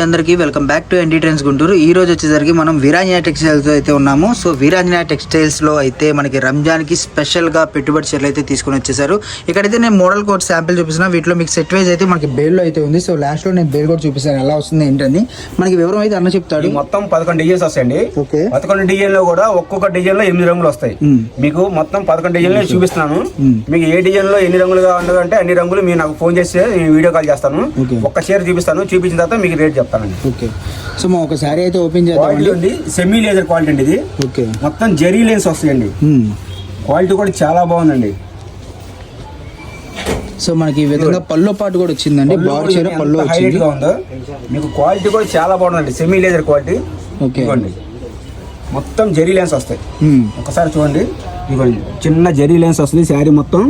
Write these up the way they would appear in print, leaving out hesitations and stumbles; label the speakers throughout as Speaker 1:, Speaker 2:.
Speaker 1: అందరికీ welcome back to ND trends Guntur. ఈ రోజు వచ్చేసరికి మనం వీరాంజనేయ టెక్స్టైల్స్ అయితే ఉన్నాము. సో వీరాంజనేయ టెక్స్టైల్స్ లో అయితే మనకి రంజాన్ కి స్పెషల్ గా పెట్టుబడి చీరలు అయితే తీసుకుని వచ్చేసారు. ఇక్కడైతే నేను మోడల్ కోడ్ శాంపిల్ చూపిస్తున్నా. వీటిలో మీకు సెట్ వైజ్ అయితే మనకి బేల్ లో అయితే ఉంది. సో లాస్ట్ లో నేను బేల్ కూడా చూపిస్తాను ఎలా వస్తుంది ఏంటని. మనకి వివరం అయితే అన్న చెప్తాడు.
Speaker 2: మొత్తం 11 డిజైన్స్ వస్తాయండి. 11 డిజైన్ లో కూడా ఒక్కొక్క డిజైన్ లో 8 రంగులు వస్తాయి. మీకు మొత్తం 11 డిజైన్లు చూపిస్తున్నాను. మీకు ఏ డిజైన్ లో ఎన్ని రంగులుగా ఉండదంటే అన్ని రంగులు మీరు నాకు ఫోన్ చేస్తే వీడియో కాల్ చేస్తాను. ఒక్క చీర చూపిస్తాను. చూపించిన తర్వాత మీకు రేట్ చెప్తానండి.
Speaker 1: ఓకే, సో మా ఒకసారి అయితే ఓపెన్ చేద్దాం.
Speaker 2: సెమీ లేజర్ క్వాలిటీ అండి ఇది.
Speaker 1: ఓకే,
Speaker 2: మొత్తం జెరీ లైన్స్ వస్తాయండి. క్వాలిటీ కూడా చాలా బాగుందండి.
Speaker 1: సో మనకి ఈ విధంగా పళ్ళు పాటు కూడా వచ్చిందండి. బార్ చీర పళ్ళు
Speaker 2: హైలైట్ గా ఉందో. మీకు క్వాలిటీ కూడా చాలా బాగుందండి. Semi laser quality.
Speaker 1: ఓకే,
Speaker 2: ఇవ్వండి మొత్తం జెరీ లైన్స్ వస్తాయి. ఒకసారి చూడండి, ఇవ్వండి చిన్న జెరీ లైన్స్ వస్తుంది. శారీ మొత్తం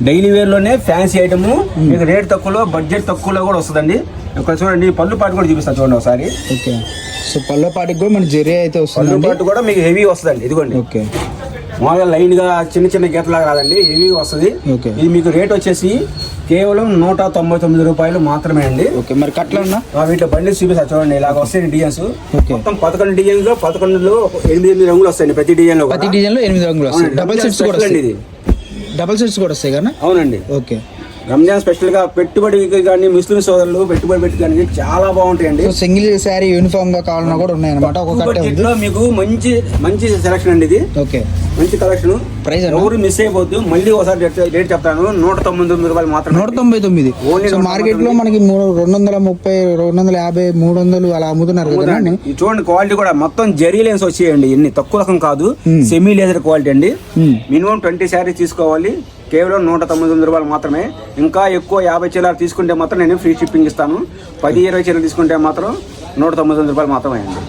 Speaker 2: డైలీ వేర్ లోనే ఫ్యాన్సీ ఐటమ్. మీకు రేట్ తక్కువలో బడ్జెట్ తక్కువలో కూడా వస్తుందండి. ఇక్కడ చూడండి పళ్ళు పాటు కూడా చూపిస్తాను చూడండి ఒకసారి.
Speaker 1: ఓకే, సో పళ్ళు పాటికి కూడా మనకి జెరీ అయితే వస్తుంది.
Speaker 2: పళ్ళు పాటు కూడా మీకు హెవీ వస్తుందండి. ఇదిగోండి.
Speaker 1: ఓకే,
Speaker 2: మామూలుగా లైన్ గా చిన్న చిన్న గీతలాగా రాదండి, హెవీ వస్తుంది. ఇది మీకు రేట్ వచ్చేసి కేవలం 199 రూపాయలు మాత్రమే అండి.
Speaker 1: ఓకే, మరి కట్ల
Speaker 2: వీటిలో బండిల్స్ చూపిస్తారు చూడండి. ఇలాగ వస్తాయి డిజైన్స్. మొత్తం 11 డిజైన్ లో 11లో 8 రంగులు వస్తాయండి. ప్రతి డిజైన్ లో
Speaker 1: 8 రంగులు వస్తాయి. డబుల్ సెట్స్ కూడా వస్తాయి. ఇది డబుల్ సెట్స్ కూడా వస్తాయి కదా.
Speaker 2: అవునండి.
Speaker 1: ఓకే,
Speaker 2: రంజాన్ స్పెషల్ గా పెట్టుబడికి కానీ ముస్లిం సోదరులు పెట్టుబడి పెట్టుకోవడానికి చాలా బాగుంటాయండి.
Speaker 1: సింగిల్ శారీ యూనిఫామ్ గా కావాలన్నా కూడా ఉన్నాయన్నమాట.
Speaker 2: ఒక్కొక్కటిలో మీకు మంచి మంచి సెలక్షన్ అండి ఇది.
Speaker 1: ఓకే, మంచి
Speaker 2: కలెక్షన్. ప్రైస్ ఎవరు మిస్ అయిపోద్దు. మళ్ళీ ఒకసారి రేట్ చెప్తాను. 199 రూపాయలు మాత్రం.
Speaker 1: 199. మార్కెట్ లో మనకి 230, 250, 300 అలా అమ్ముతున్నారు కదా.
Speaker 2: చూడండి క్వాలిటీ కూడా మొత్తం జెరీ లైన్స్ వచ్చేయండి. ఎన్ని తక్కువ రకం కాదు. సెమీ లేజర్ క్వాలిటీ అండి. మినిమం 20 శారీస్ తీసుకోవాలి. కేవలం 199 రూపాయలు మాత్రమే. ఇంకా ఎక్కువ 50 చీరలు తీసుకుంటే మాత్రం నేను ఫ్రీ షిప్పింగ్ ఇస్తాను. 10-20 చీరలు తీసుకుంటే మాత్రం 199 రూపాయలు మాత్రమే అండి.